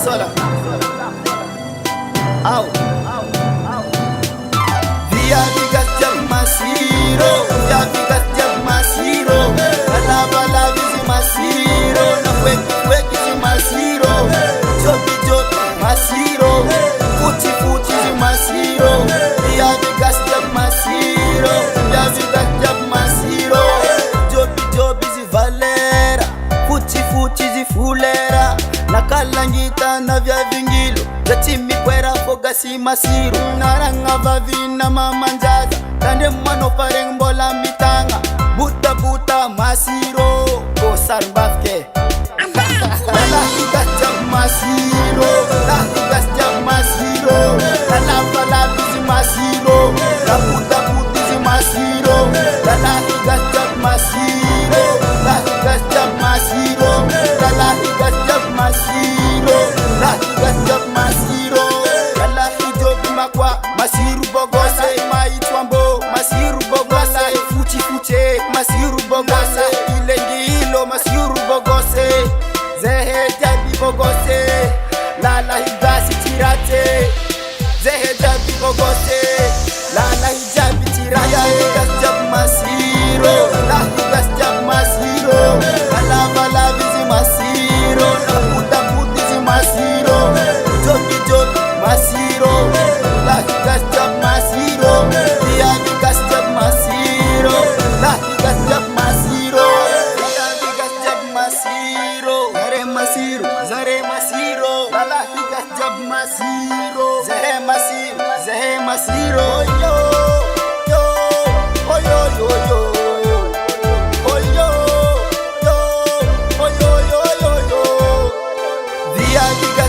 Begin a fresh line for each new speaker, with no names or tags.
sola. Au. Via vigas jam masiro, via vigas jam masiro. Bala bala vizi masiro, na weki zi masiro. Jobi jobi masiro, futi futi zi masiro. Via vigas jam masiro, via vigas jam masiro. Jobi jobi zi valera, futi futi zi fulera. Nakalangita na vya vingilo Jachimi kwera foga si masiru Naranga vavina mamanjaza Kande mwano pareng mbola mitanga Buta buta masiro Bosar mbafke Lala higas jam masiro La higas jam masiro Lala vala bizi masiro La buta buti zi masiro Lala higas jam masiro La higas jam masiro Lala higas jam masiro La higas jam masiro Lala hijobi makwa Masiru bogose Maitwambo Masiru bogose Fuchi fuche Masiru bogose Ilengi ilo Masiru bogose Zehe jabi bogose Lala higasi tirate Zehe jabi bogose Lala hijabi tirate La higas jam masiro La higas jam masiro Lala vala vizi masiro La puta puti zi masiro Jobi jobi masiro La higas jam masiro Via higas jam masiro La higas jam masiro Via higas jam masiro Zare masiro Lala higas jam masiro Zehe masiro Yo yo Oh yo yo yo Oh yo yo Oh yo yo yo yo Via higas